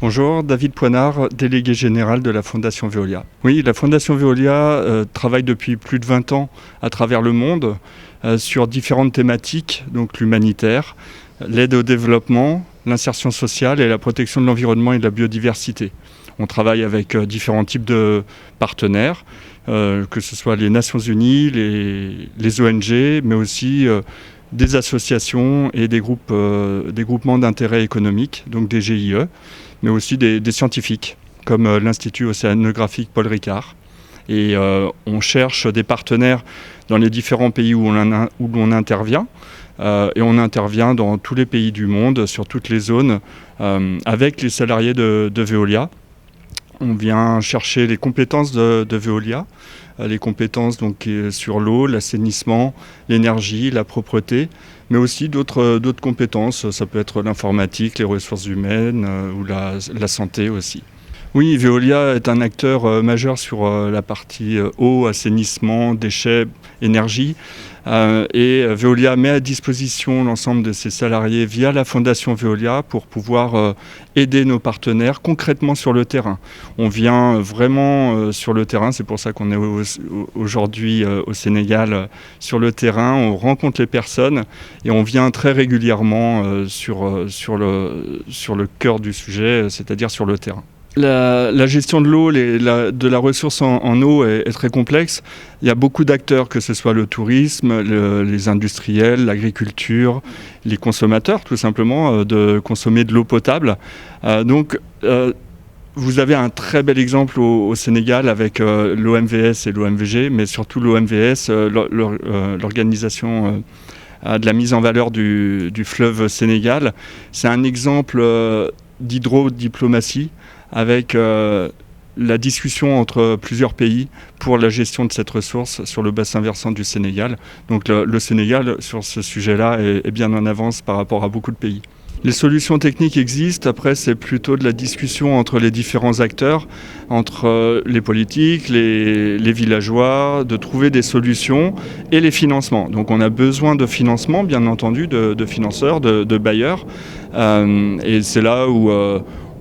Bonjour, David Poinard, délégué général de la Fondation Veolia. Oui, la Fondation Veolia travaille depuis plus de 20 ans à travers le monde sur différentes thématiques, donc l'humanitaire, l'aide au développement, l'insertion sociale et la protection de l'environnement et de la biodiversité. On travaille avec différents types de partenaires, que ce soit les Nations Unies, les ONG, mais aussi des associations et des groupements d'intérêt économique, donc des GIE, mais aussi des scientifiques, comme l'Institut océanographique Paul Ricard. Et on cherche des partenaires dans les différents pays où l'on intervient. Et on intervient dans tous les pays du monde, sur toutes les zones, avec les salariés de Veolia. On vient chercher les compétences de Veolia, les compétences donc, sur l'eau, l'assainissement, l'énergie, la propreté, mais aussi d'autres compétences. Ça peut être l'informatique, les ressources humaines ou la santé aussi. Oui, Veolia est un acteur majeur sur la partie eau, assainissement, déchets, énergie. Et Veolia met à disposition l'ensemble de ses salariés via la Fondation Veolia pour pouvoir aider nos partenaires concrètement sur le terrain. On vient vraiment sur le terrain, c'est pour ça qu'on est aujourd'hui au Sénégal sur le terrain. On rencontre les personnes et on vient très régulièrement sur le cœur du sujet, c'est-à-dire sur le terrain. La gestion de l'eau, de la ressource en eau est très complexe. Il y a beaucoup d'acteurs, que ce soit le tourisme, les industriels, l'agriculture, les consommateurs, tout simplement, de consommer de l'eau potable. Vous avez un très bel exemple au Sénégal avec l'OMVS et l'OMVG, mais surtout l'OMVS, l'organisation de la mise en valeur du fleuve Sénégal. C'est un exemple d'hydrodiplomatie, avec la discussion entre plusieurs pays pour la gestion de cette ressource sur le bassin versant du Sénégal. Donc le Sénégal, sur ce sujet-là, est bien en avance par rapport à beaucoup de pays. Les solutions techniques existent, après c'est plutôt de la discussion entre les différents acteurs, entre les politiques, les villageois, de trouver des solutions et les financements. Donc on a besoin de financement, bien entendu, de financeurs, de bailleurs, et c'est là où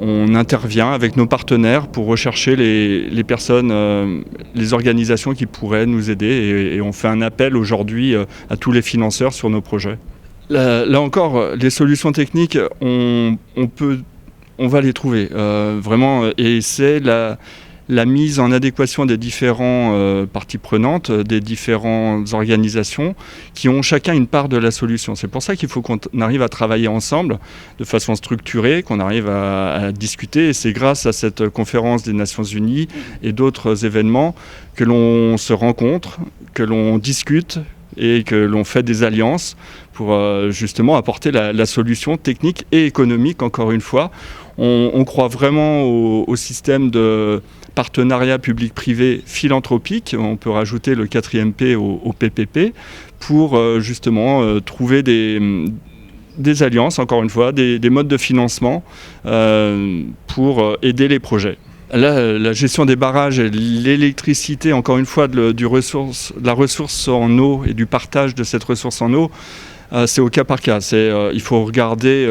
on intervient avec nos partenaires pour rechercher les personnes, les organisations qui pourraient nous aider et on fait un appel aujourd'hui à tous les financeurs sur nos projets. Là encore, les solutions techniques, on va les trouver vraiment, et c'est la mise en adéquation des différentes parties prenantes, des différentes organisations qui ont chacun une part de la solution. C'est pour ça qu'il faut qu'on arrive à travailler ensemble de façon structurée, qu'on arrive à discuter. Et c'est grâce à cette conférence des Nations Unies et d'autres événements que l'on se rencontre, que l'on discute et que l'on fait des alliances pour justement apporter la solution technique et économique, encore une fois. On croit vraiment au système de partenariat public-privé philanthropique. On peut rajouter le 4e P au PPP pour justement trouver des alliances, encore une fois, des modes de financement pour aider les projets. Là, la gestion des barrages et l'électricité, encore une fois, de la ressource en eau et du partage de cette ressource en eau, c'est au cas par cas. Il faut regarder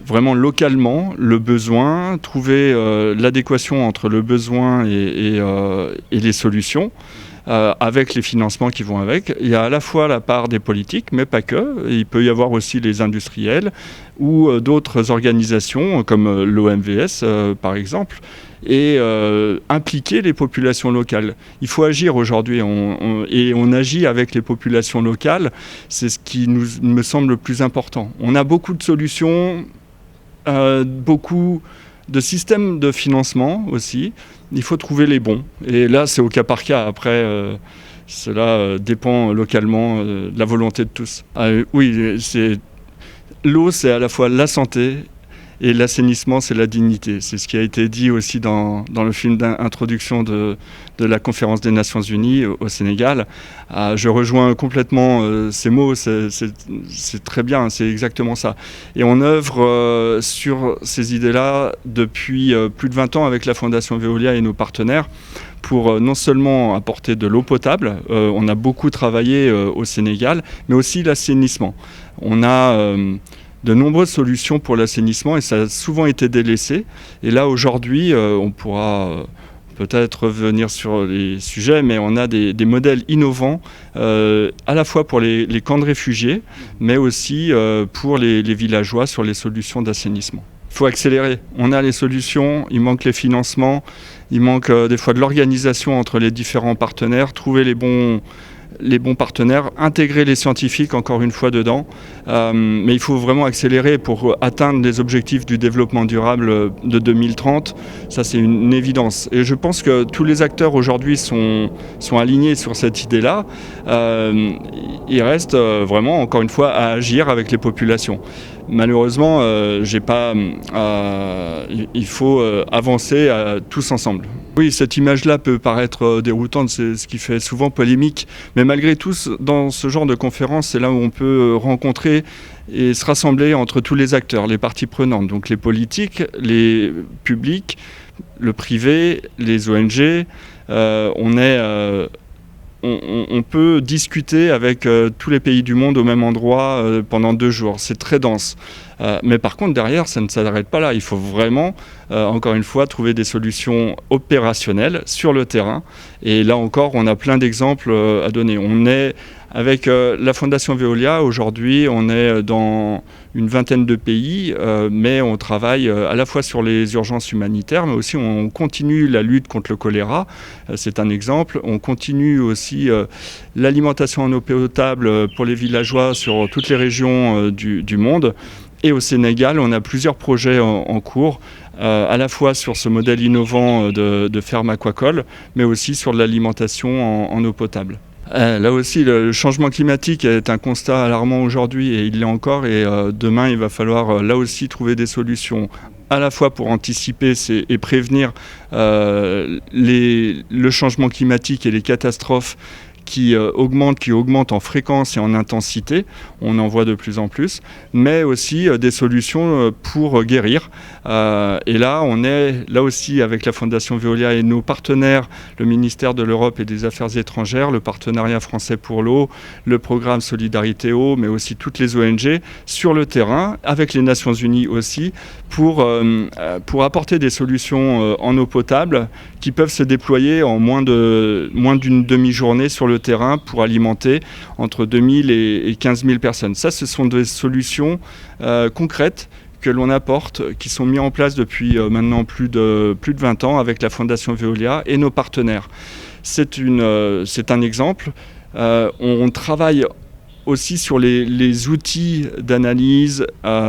vraiment localement le besoin, trouver l'adéquation entre le besoin et les solutions, avec les financements qui vont avec. Il y a à la fois la part des politiques, mais pas que. Il peut y avoir aussi les industriels ou d'autres organisations comme l'OMVS par exemple, et impliquer les populations locales. Il faut agir aujourd'hui et on agit avec les populations locales. C'est ce qui me semble le plus important. On a beaucoup de solutions, beaucoup de systèmes de financement aussi. Il faut trouver les bons. Et là, c'est au cas par cas. Après, cela dépend localement de la volonté de tous. Oui, l'eau, c'est à la fois la santé et l'assainissement, c'est la dignité. C'est ce qui a été dit aussi dans le film d'introduction de la conférence des Nations Unies au Sénégal. Je rejoins complètement ces mots, c'est très bien, c'est exactement ça. Et on œuvre sur ces idées-là depuis plus de 20 ans avec la Fondation Veolia et nos partenaires pour non seulement apporter de l'eau potable, on a beaucoup travaillé au Sénégal, mais aussi l'assainissement. On a de nombreuses solutions pour l'assainissement et ça a souvent été délaissé. Et là, aujourd'hui, on pourra peut-être revenir sur les sujets, mais on a des modèles innovants à la fois pour les camps de réfugiés, mais aussi pour les villageois sur les solutions d'assainissement. Il faut accélérer. On a les solutions, il manque les financements, il manque des fois de l'organisation entre les différents partenaires, trouver les bons partenaires, intégrer les scientifiques encore une fois dedans. Mais il faut vraiment accélérer pour atteindre les objectifs du développement durable de 2030. Ça, c'est une évidence. Et je pense que tous les acteurs aujourd'hui sont alignés sur cette idée-là. Il reste vraiment, encore une fois, à agir avec les populations. Malheureusement, il faut avancer tous ensemble. Oui, cette image-là peut paraître déroutante, c'est ce qui fait souvent polémique. Mais malgré tout, dans ce genre de conférence, c'est là où on peut rencontrer et se rassembler entre tous les acteurs, les parties prenantes, donc les politiques, les publics, le privé, les ONG. On peut discuter avec tous les pays du monde au même endroit pendant 2 jours. C'est très dense. Mais par contre, derrière, ça ne s'arrête pas là. Il faut vraiment, encore une fois, trouver des solutions opérationnelles sur le terrain. Et là encore, on a plein d'exemples à donner. On est avec la Fondation Veolia, aujourd'hui, on est dans une vingtaine de pays, mais on travaille à la fois sur les urgences humanitaires, mais aussi on continue la lutte contre le choléra. C'est un exemple. On continue aussi l'alimentation en eau potable pour les villageois sur toutes les régions du monde. Et au Sénégal, on a plusieurs projets en cours, à la fois sur ce modèle innovant de ferme aquacole, mais aussi sur de l'alimentation en eau potable. Là aussi, le changement climatique est un constat alarmant aujourd'hui et il l'est encore. Et demain, il va falloir là aussi trouver des solutions à la fois pour anticiper et prévenir le changement climatique et les catastrophes qui augmentent en fréquence et en intensité, on en voit de plus en plus, mais aussi des solutions pour guérir. Et là, on est là aussi avec la Fondation Veolia et nos partenaires, le ministère de l'Europe et des Affaires étrangères, le partenariat français pour l'eau, le programme Solidarité Eau, mais aussi toutes les ONG sur le terrain, avec les Nations Unies aussi, pour apporter des solutions en eau potable qui peuvent se déployer en moins d'une demi-journée sur le terrain pour alimenter entre 2000 et 15 000 personnes. Ça, ce sont des solutions concrètes que l'on apporte, qui sont mises en place depuis maintenant plus de 20 ans avec la Fondation Veolia et nos partenaires. C'est un exemple. On travaille aussi sur les outils d'analyse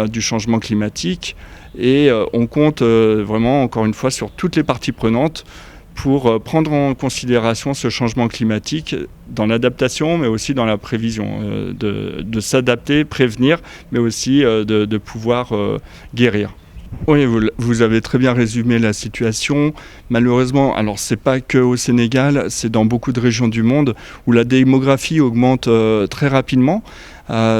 du changement climatique et on compte vraiment, encore une fois, sur toutes les parties prenantes pour prendre en considération ce changement climatique dans l'adaptation, mais aussi dans la prévision, de s'adapter, prévenir, mais aussi de pouvoir guérir. Oui, vous avez très bien résumé la situation. Malheureusement, alors c'est pas que au Sénégal, c'est dans beaucoup de régions du monde où la démographie augmente très rapidement.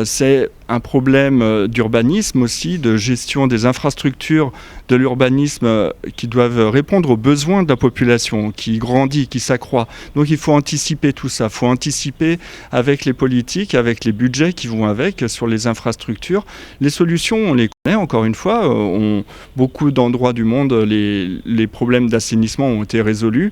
C'est un problème d'urbanisme aussi, de gestion des infrastructures de l'urbanisme qui doivent répondre aux besoins de la population qui grandit, qui s'accroît. Donc il faut anticiper tout ça, il faut anticiper avec les politiques, avec les budgets qui vont avec sur les infrastructures. Les solutions, on les connaît encore une fois. Beaucoup d'endroits du monde, les problèmes d'assainissement ont été résolus.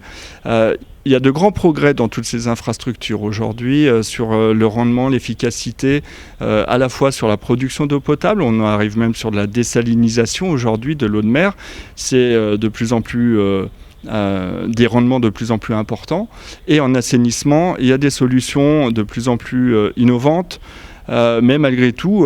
Il y a de grands progrès dans toutes ces infrastructures aujourd'hui sur le rendement, l'efficacité, à la fois sur la production d'eau potable. On arrive même sur de la désalinisation aujourd'hui de l'eau de mer. C'est de plus en plus des rendements de plus en plus importants. Et en assainissement, il y a des solutions de plus en plus innovantes. Mais malgré tout,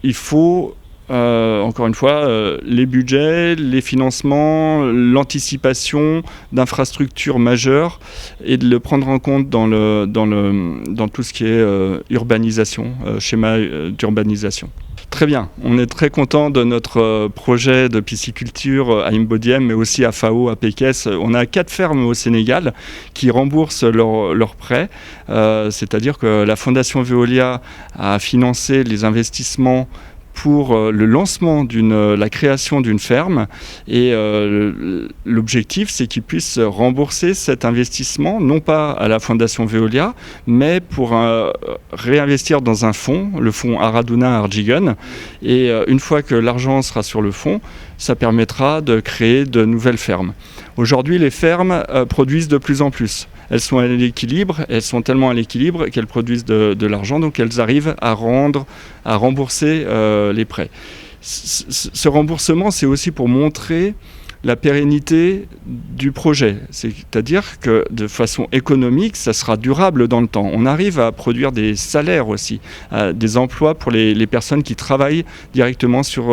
il faut encore une fois, les budgets, les financements, l'anticipation d'infrastructures majeures et de le prendre en compte dans tout ce qui est urbanisation, schéma d'urbanisation. Très bien, on est très content de notre projet de pisciculture à Imbodiem, mais aussi à Fao, à Pékès. On a 4 fermes au Sénégal qui remboursent leurs prêts, c'est-à-dire que la Fondation Veolia a financé les investissements pour le lancement la création d'une ferme. Et l'objectif, c'est qu'ils puissent rembourser cet investissement, non pas à la Fondation Veolia, mais pour réinvestir dans un fonds, le fonds Araduna Arjigun. Et une fois que l'argent sera sur le fonds, ça permettra de créer de nouvelles fermes. Aujourd'hui, les fermes produisent de plus en plus. Elles sont à l'équilibre, elles sont tellement à l'équilibre qu'elles produisent de l'argent, donc elles arrivent à rembourser les prêts. Ce remboursement, c'est aussi pour montrer la pérennité du projet. C'est-à-dire que de façon économique, ça sera durable dans le temps. On arrive à produire des salaires aussi, des emplois pour les personnes qui travaillent directement sur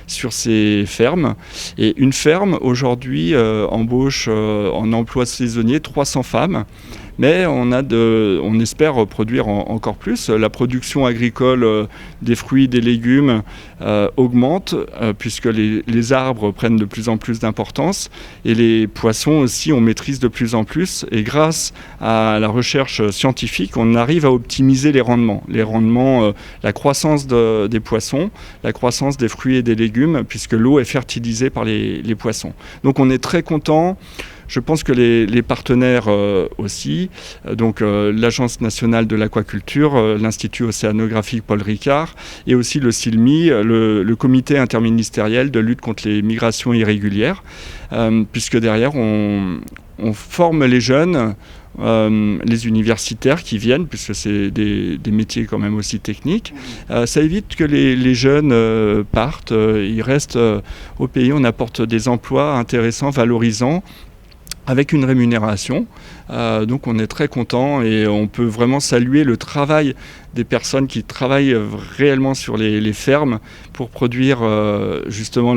ces fermes. Et une ferme, aujourd'hui, embauche en emploi saisonnier 300 femmes. Mais on espère produire encore plus. La production agricole des fruits, des légumes augmente puisque les arbres prennent de plus en plus d'importance et les poissons aussi, on maîtrise de plus en plus. Et grâce à la recherche scientifique, on arrive à optimiser les rendements. La croissance des poissons, la croissance des fruits et des légumes, puisque l'eau est fertilisée par les poissons. Donc on est très content. Je pense que les partenaires aussi, donc l'Agence nationale de l'aquaculture, l'Institut océanographique Paul Ricard et aussi le CILMI, le comité interministériel de lutte contre les migrations irrégulières, puisque derrière on forme les jeunes, les universitaires qui viennent, puisque c'est des métiers quand même aussi techniques. Ça évite que les jeunes partent, ils restent au pays, on apporte des emplois intéressants, valorisants, avec une rémunération. Donc on est très content et on peut vraiment saluer le travail des personnes qui travaillent réellement sur les fermes pour produire justement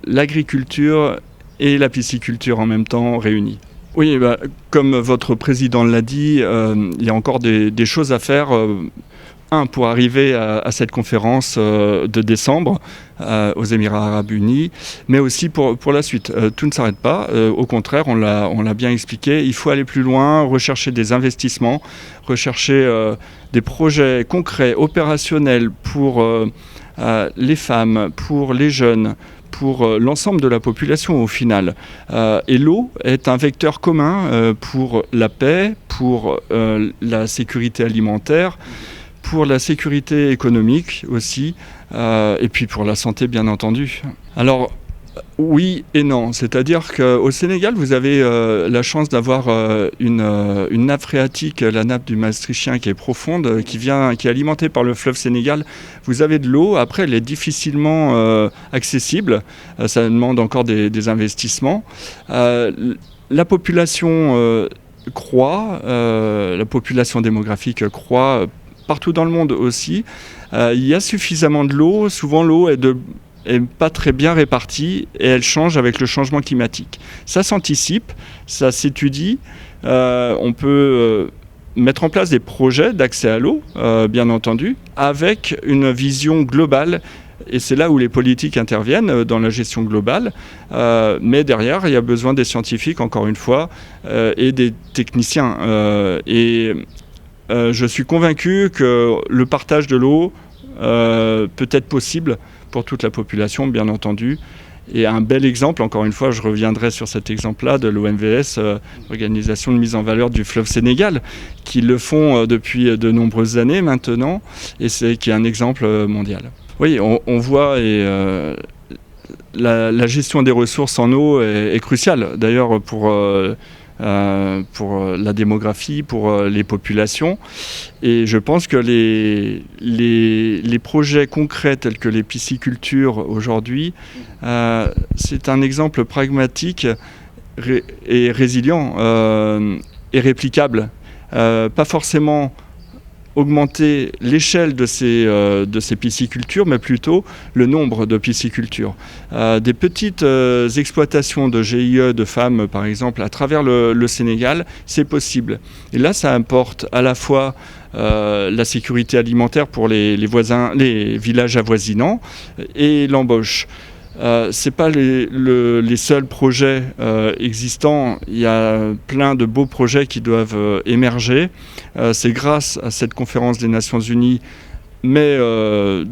l'agriculture et la pisciculture en même temps réunies. Oui, comme votre président l'a dit, il y a encore des choses à faire. Pour arriver à cette conférence de décembre aux Émirats Arabes Unis, mais aussi pour la suite. Tout ne s'arrête pas. Au contraire, on l'a bien expliqué, il faut aller plus loin, rechercher des investissements, rechercher des projets concrets, opérationnels pour les femmes, pour les jeunes, pour l'ensemble de la population au final. Et l'eau est un vecteur commun pour la paix, pour la sécurité alimentaire, pour la sécurité économique aussi, et puis pour la santé bien entendu. Alors oui et non, c'est-à-dire qu'au Sénégal vous avez la chance d'avoir une nappe phréatique, la nappe du Maastrichtien qui est profonde, qui est alimentée par le fleuve Sénégal. Vous avez de l'eau, après elle est difficilement accessible, ça demande encore des investissements. La population croît, la population démographique croît, partout dans le monde aussi. Il y a suffisamment de l'eau. Souvent, l'eau est pas très bien répartie et elle change avec le changement climatique. Ça s'anticipe, ça s'étudie. On peut mettre en place des projets d'accès à l'eau, bien entendu, avec une vision globale. Et c'est là où les politiques interviennent dans la gestion globale. Mais derrière, il y a besoin des scientifiques, encore une fois, et des techniciens. Je suis convaincu que le partage de l'eau peut être possible pour toute la population, bien entendu. Et un bel exemple, encore une fois, je reviendrai sur cet exemple-là de l'OMVS, l'Organisation de mise en valeur du fleuve Sénégal, qui le font depuis de nombreuses années maintenant, et qui est un exemple mondial. Oui, on voit la gestion des ressources en eau est cruciale, d'ailleurs pour la démographie, pour les populations. Et je pense que les projets concrets tels que les piscicultures aujourd'hui, c'est un exemple pragmatique et résilient et réplicable. Pas forcément augmenter l'échelle de ces piscicultures, mais plutôt le nombre de piscicultures. Des petites exploitations de GIE de femmes, par exemple, à travers le Sénégal, c'est possible. Et là, ça importe à la fois la sécurité alimentaire pour les villages avoisinants et l'embauche. Ce n'est pas les seuls projets existants, il y a plein de beaux projets qui doivent émerger. C'est grâce à cette conférence des Nations Unies mais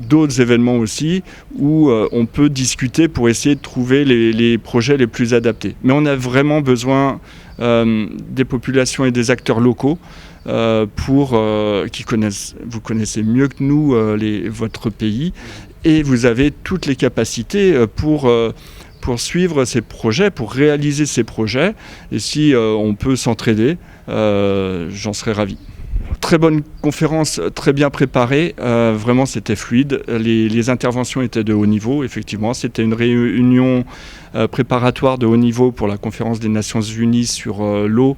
d'autres événements aussi où on peut discuter pour essayer de trouver les projets les plus adaptés. Mais on a vraiment besoin des populations et des acteurs locaux vous connaissez mieux que nous votre pays, et vous avez toutes les capacités pour suivre ces projets, pour réaliser ces projets. Et si on peut s'entraider, j'en serais ravi. Très bonne conférence, très bien préparée, vraiment c'était fluide, les interventions étaient de haut niveau, effectivement, c'était une réunion préparatoire de haut niveau pour la conférence des Nations Unies sur l'eau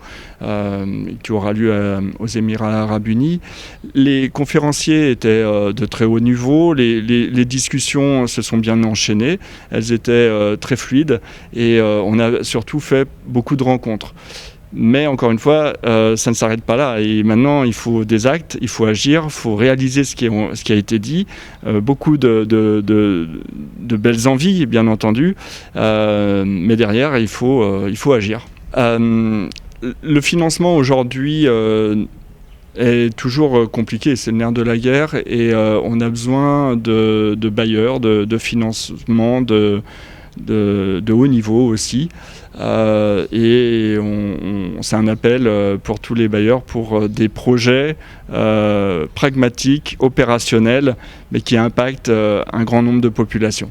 qui aura lieu aux Émirats Arabes Unis. Les conférenciers étaient de très haut niveau, les discussions se sont bien enchaînées, elles étaient très fluides et on a surtout fait beaucoup de rencontres. Mais encore une fois, ça ne s'arrête pas là. Et maintenant, il faut des actes, il faut agir, il faut réaliser ce qui a été dit. Beaucoup de belles envies, bien entendu. Mais derrière, il faut agir. Le financement aujourd'hui est toujours compliqué. C'est le nerf de la guerre. Et on a besoin de bailleurs, de financement, de haut niveau aussi. Et c'est un appel pour tous les bailleurs pour des projets pragmatiques, opérationnels, mais qui impactent un grand nombre de populations.